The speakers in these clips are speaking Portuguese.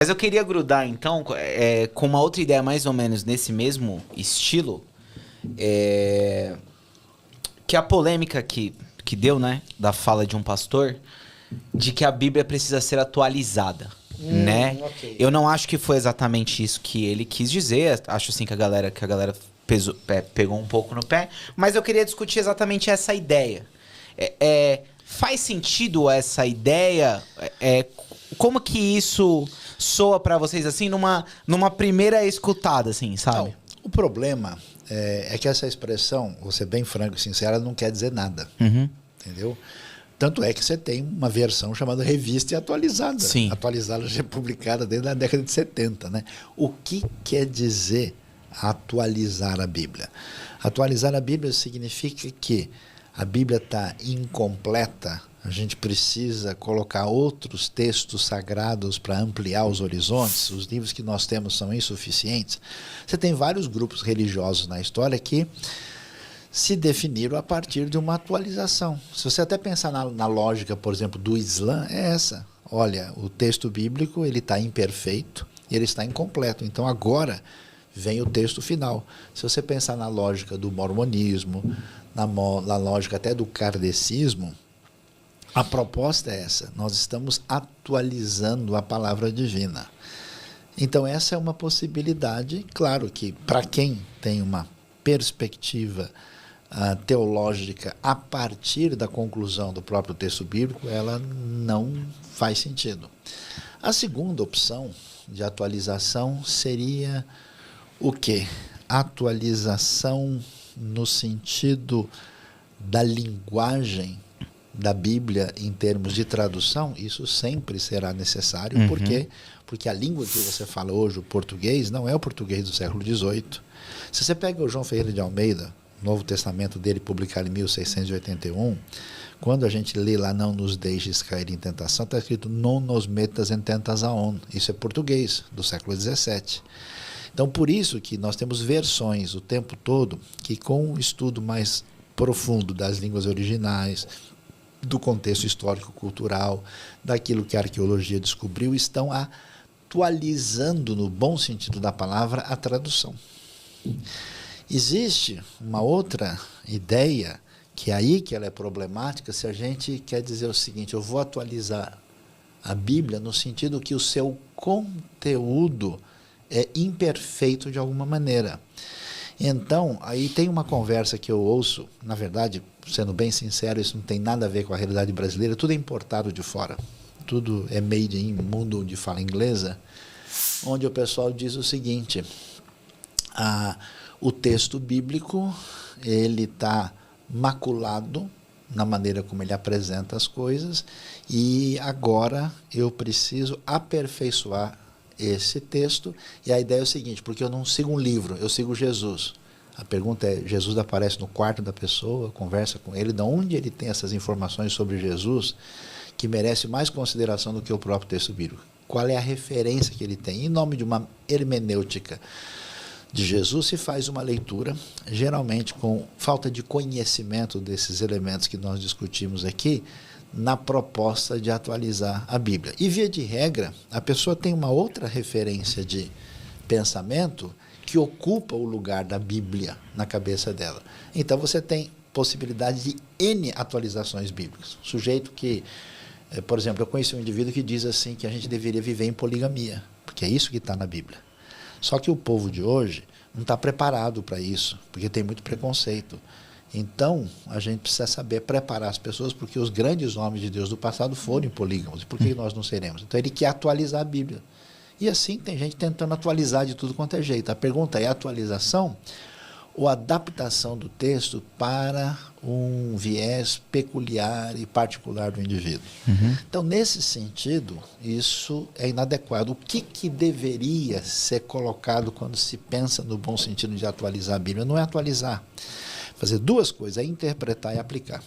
Mas eu queria grudar, então, com uma outra ideia mais ou menos nesse mesmo estilo, que a polêmica que deu, né, da fala de um pastor, de que a Bíblia precisa ser atualizada, né? Ok. Eu não acho que foi exatamente isso que ele quis dizer, acho assim que a galera pegou um pouco no pé, mas eu queria discutir exatamente essa ideia. Faz sentido essa ideia? Como que isso soa pra vocês, assim, numa primeira escutada, assim, sabe? Então, o problema é que essa expressão, vou ser bem franco e sincero, não quer dizer nada. Uhum. Entendeu? Tanto é que você tem uma versão chamada Revista e Atualizada. Sim. Atualizada já é publicada desde a década de 70. Né? O que quer dizer atualizar a Bíblia? Atualizar a Bíblia significa que a Bíblia está incompleta, a gente precisa colocar outros textos sagrados para ampliar os horizontes, os livros que nós temos são insuficientes. Você tem vários grupos religiosos na história que se definiram a partir de uma atualização. Se você até pensar na lógica, por exemplo, do Islã, é essa. Olha, o texto bíblico ele está imperfeito e ele está incompleto. Então agora vem o texto final. Se você pensar na lógica do mormonismo, na lógica até do kardecismo, a proposta é essa. Nós estamos atualizando a palavra divina. Então essa é uma possibilidade, claro que para quem tem uma perspectiva teológica a partir da conclusão do próprio texto bíblico, ela não faz sentido. A segunda opção de atualização seria o quê? Atualização no sentido da linguagem da Bíblia em termos de tradução, isso sempre será necessário. Uhum. Por quê? Porque a língua que você fala hoje, o português, não é o português do século XVIII. Se você pega o João Ferreira de Almeida, Novo Testamento dele, publicado em 1681, quando a gente lê lá, não nos deixes cair em tentação, está escrito, não nos metas em tentação. Isso é português, do século XVII. Então, por isso que nós temos versões o tempo todo, que com o estudo mais profundo das línguas originais, do contexto histórico-cultural, daquilo que a arqueologia descobriu, estão atualizando, no bom sentido da palavra, a tradução. Existe uma outra ideia, que é aí que ela é problemática, se a gente quer dizer o seguinte, eu vou atualizar a Bíblia no sentido que o seu conteúdo é imperfeito de alguma maneira. Então, aí tem uma conversa que eu ouço, na verdade, sendo bem sincero, isso não tem nada a ver com a realidade brasileira, tudo é importado de fora, tudo é made in mundo de fala inglesa, onde o pessoal diz o seguinte, o texto bíblico, ele está maculado na maneira como ele apresenta as coisas e agora eu preciso aperfeiçoar esse texto e a ideia é o seguinte, porque eu não sigo um livro, eu sigo Jesus. A pergunta é, Jesus aparece no quarto da pessoa, conversa com ele, de onde ele tem essas informações sobre Jesus que merece mais consideração do que o próprio texto bíblico? Qual é a referência que ele tem? Em nome de uma hermenêutica de Jesus se faz uma leitura, geralmente com falta de conhecimento desses elementos que nós discutimos aqui, na proposta de atualizar a Bíblia. E via de regra, a pessoa tem uma outra referência de pensamento que ocupa o lugar da Bíblia na cabeça dela. Então você tem possibilidade de N atualizações bíblicas. Sujeito que, por exemplo, eu conheci um indivíduo que diz assim que a gente deveria viver em poligamia, porque é isso que está na Bíblia. Só que o povo de hoje não está preparado para isso, porque tem muito preconceito. Então, a gente precisa saber preparar as pessoas, porque os grandes homens de Deus do passado foram polígamos. E por que nós não seremos? Então, ele quer atualizar a Bíblia. E assim, tem gente tentando atualizar de tudo quanto é jeito. A pergunta é atualização ou adaptação do texto para um viés peculiar e particular do indivíduo. Uhum. Então, nesse sentido, isso é inadequado. O que deveria ser colocado quando se pensa no bom sentido de atualizar a Bíblia? Não é atualizar. Fazer duas coisas, é interpretar e aplicar.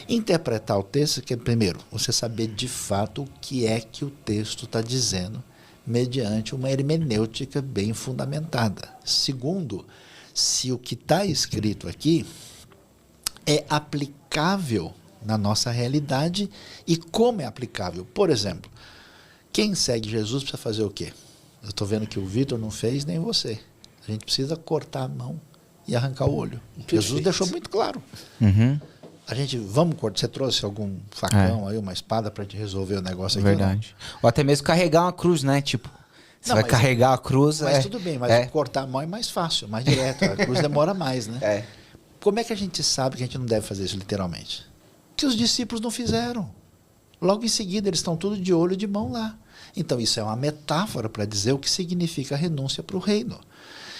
Interpretar o texto, que é, primeiro, você saber de fato o que é que o texto está dizendo, mediante uma hermenêutica bem fundamentada. Segundo, se o que está escrito aqui é aplicável na nossa realidade e como é aplicável. Por exemplo, Quem segue Jesus precisa fazer o quê? Eu estou vendo que o Vitor não fez, nem você. A gente precisa cortar a mão e arrancar o olho. Perfeito. Jesus deixou muito claro. Uhum. A gente, vamos cortar. Você trouxe algum facão aí, uma espada para gente resolver o negócio aqui? Verdade. Ou até mesmo carregar uma cruz, né? Tipo, você Não, vai mas- carregar a cruz. Mas tudo bem, mas cortar a mão é mais fácil, mais direto. A cruz demora mais, né? É. Como é que a gente sabe que a gente não deve fazer isso literalmente? Que os discípulos não fizeram. Logo em seguida, eles estão tudo de olho e de mão lá. Então, isso é uma metáfora para dizer o que significa a renúncia para o reino.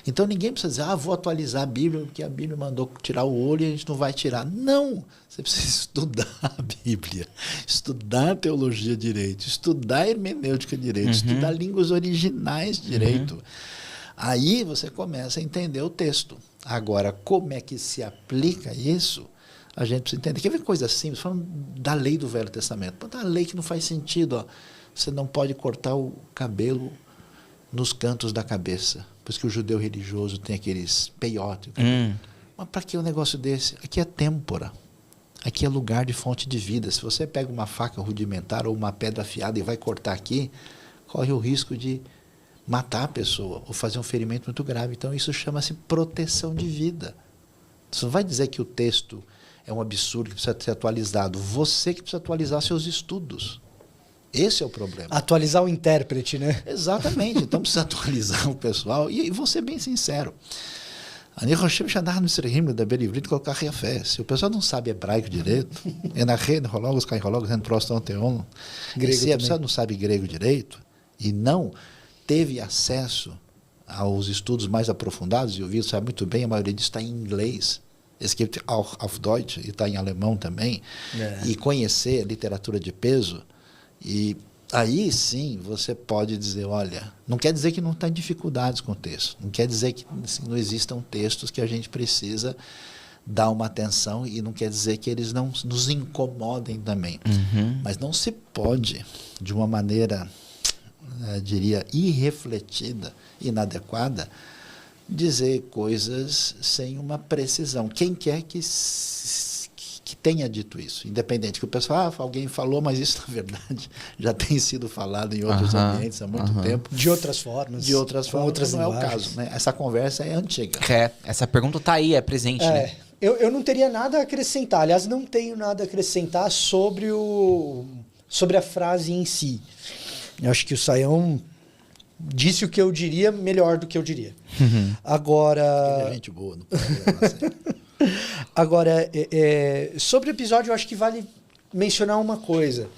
Então, ninguém precisa dizer, vou atualizar a Bíblia, porque a Bíblia mandou tirar o olho e a gente não vai tirar. Não! Você precisa estudar a Bíblia, estudar a teologia direito, estudar a hermenêutica direito, estudar línguas originais direito. Aí você começa a entender o texto. Agora, como é que se aplica isso? A gente precisa entender. Quer ver coisa simples? Falando da lei do Velho Testamento. Da lei que não faz sentido. Ó. Você não pode cortar o cabelo nos cantos da cabeça. Por isso que o judeu religioso tem aqueles peiote. Mas para que um negócio desse? Aqui é têmpora. Aqui é lugar de fonte de vida. Se você pega uma faca rudimentar ou uma pedra afiada e vai cortar aqui, corre o risco de matar a pessoa ou fazer um ferimento muito grave. Então, isso chama-se proteção de vida. Você não vai dizer que o texto é um absurdo que precisa ser atualizado. Você que precisa atualizar seus estudos. Esse é o problema. Atualizar o intérprete, né? Exatamente. Então, precisa atualizar o pessoal. E vou ser bem sincero. Se o pessoal não sabe hebraico direito, se a pessoa não sabe grego direito e não teve acesso aos estudos mais aprofundados, e o Vitor sabe muito bem, a maioria disso está em inglês, escrito auf Deutsch, e está em alemão também, e conhecer literatura de peso, e aí sim você pode dizer, olha, não quer dizer que não tem dificuldades com o texto, não quer dizer que assim, não existam textos que a gente precisa dar uma atenção, e não quer dizer que eles não nos incomodem também. Mas não se pode, de uma maneira, diria, irrefletida, inadequada, dizer coisas sem uma precisão. Quem quer que tenha dito isso, independente, que o pessoal, alguém falou, mas isso na verdade já tem sido falado em outros ambientes há muito tempo. De outras formas. De outras formas, outras não é o linguagens. caso. Né? Essa conversa é antiga. Essa pergunta tá aí, é presente, né? Eu não teria nada a acrescentar. Aliás, não tenho nada a acrescentar sobre a frase em si. Eu acho que o Sayão disse o que eu diria melhor do que eu diria. Agora... Ele é gente boa, não pode levar a sério. Agora, sobre o episódio, eu acho que vale mencionar uma coisa.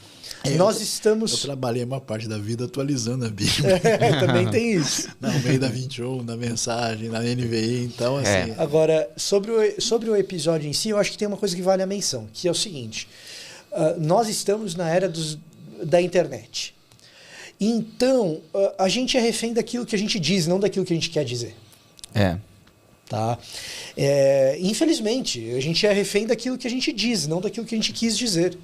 Nós estamos... Eu trabalhei uma parte da vida atualizando a Bíblia. Também tem isso. No meio da 21, na mensagem, na NVI, então assim... Agora, sobre o episódio em si, eu acho que tem uma coisa que vale a menção, que é o seguinte. Nós estamos na era da internet. Então, a gente é refém daquilo que a gente diz, não daquilo que a gente quer dizer. Tá? Infelizmente, a gente é refém daquilo que a gente diz, não daquilo que a gente quis dizer.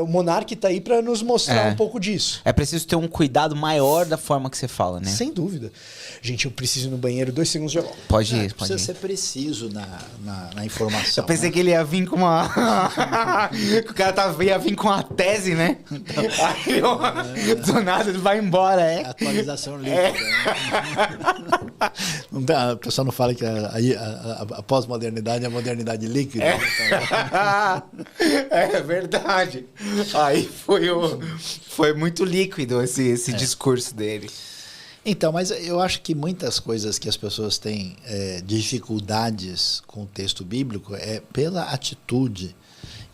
O Monark está aí para nos mostrar um pouco disso. É preciso ter um cuidado maior da forma que você fala, né? Sem dúvida. Gente, eu preciso ir no banheiro, 2 segundos já volto. Pode ir, pode Precisa ir. ser preciso na informação. Eu pensei que ele ia vir com uma... que o cara ia vir com uma tese, né? Aí, do nada, ele vai embora, Atualização líquida. Não dá, a pessoa não fala que a pós-modernidade é a modernidade líquida. É verdade. Aí foi muito líquido esse discurso dele. Então, mas eu acho que muitas coisas que as pessoas têm dificuldades com o texto bíblico é pela atitude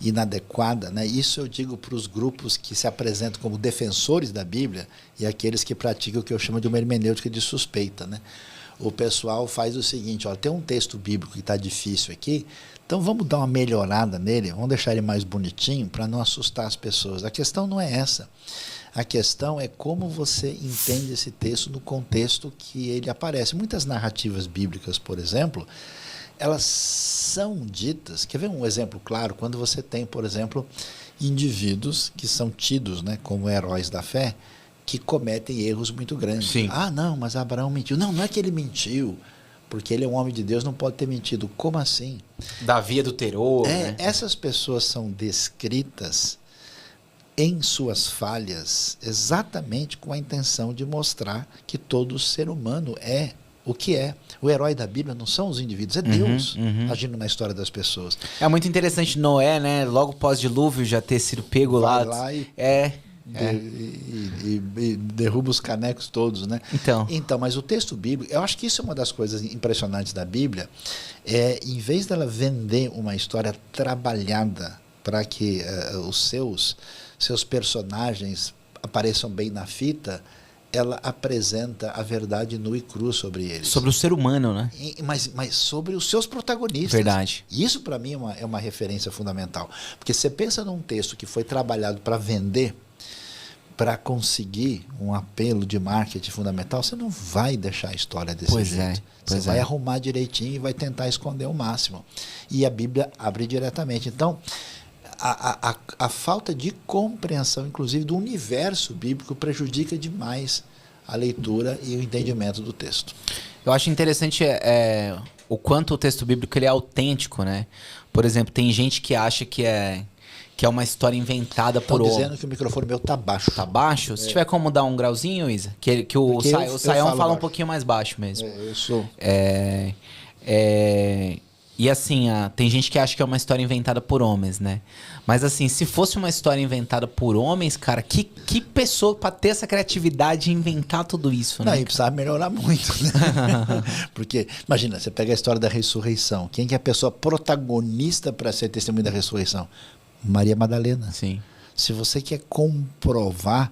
inadequada, né? Isso eu digo para os grupos que se apresentam como defensores da Bíblia e aqueles que praticam o que eu chamo de uma hermenêutica de suspeita, né? O pessoal faz o seguinte, ó, tem um texto bíblico que está difícil aqui, então vamos dar uma melhorada nele, vamos deixar ele mais bonitinho para não assustar as pessoas. A questão não é essa. A questão é como você entende esse texto no contexto que ele aparece. Muitas narrativas bíblicas, por exemplo, elas são ditas... Quer ver um exemplo claro? Quando você tem, por exemplo, indivíduos que são tidos, né, como heróis da fé, que cometem erros muito grandes. Sim. Ah, não, mas Abraão mentiu. Não é que ele mentiu, porque ele é um homem de Deus, não pode ter mentido. Como assim? Davi adulterou, né? Essas pessoas são descritas em suas falhas, exatamente com a intenção de mostrar que todo ser humano é o que é. O herói da Bíblia não são os indivíduos, é Deus agindo na história das pessoas. É muito interessante Noé, né? Logo pós-dilúvio já ter sido pego Vai lá. lá e, E derruba os canecos todos, né? Então, mas o texto bíblico, eu acho que isso é uma das coisas impressionantes da Bíblia, em vez dela vender uma história trabalhada para que os seus personagens apareçam bem na fita, ela apresenta a verdade nua e crua sobre eles. sobre o ser humano, né? Mas sobre os seus protagonistas. Verdade. E isso, para mim, é uma referência fundamental. Porque você pensa num texto que foi trabalhado para vender, para conseguir um apelo de marketing fundamental, você não vai deixar a história desse jeito. Você vai arrumar direitinho e vai tentar esconder o máximo. E a Bíblia abre diretamente. Então, a falta de compreensão, inclusive, do universo bíblico prejudica demais a leitura e o entendimento do texto. Eu acho interessante o quanto o texto bíblico ele é autêntico, né? Por exemplo, tem gente que acha que é uma história inventada por Estão dizendo que o microfone meu tá baixo. Tá baixo? Se tiver como dar um grauzinho, Isa, que o Saião fala um pouquinho mais baixo mesmo. Eu sou. E assim, tem gente que acha que é uma história inventada por homens, né? Mas assim, se fosse uma história inventada por homens, cara, que pessoa pra ter essa criatividade e inventar tudo isso, né? Não, e precisava melhorar muito, né? Porque, imagina, você pega a história da ressurreição. Quem que é a pessoa protagonista para ser testemunha da ressurreição? Maria Madalena. Sim. Se você quer comprovar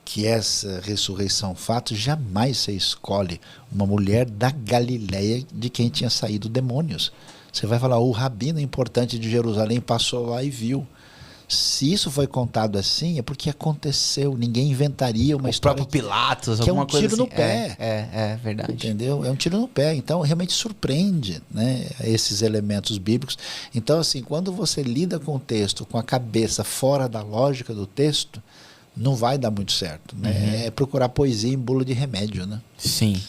que essa ressurreição fato, jamais você escolhe uma mulher da Galileia de quem tinha saído demônios. Você vai falar, o rabino importante de Jerusalém passou lá e viu. Se isso foi contado assim, é porque aconteceu. Ninguém inventaria uma história. O próprio Pilatos, que alguma coisa é um tiro assim. no pé. É verdade. Entendeu? É um tiro no pé. Então, realmente surpreende, né, esses elementos bíblicos. Então, assim, quando você lida com o texto com a cabeça fora da lógica do texto, não vai dar muito certo. Né? É procurar poesia em bula de remédio, né? Sim.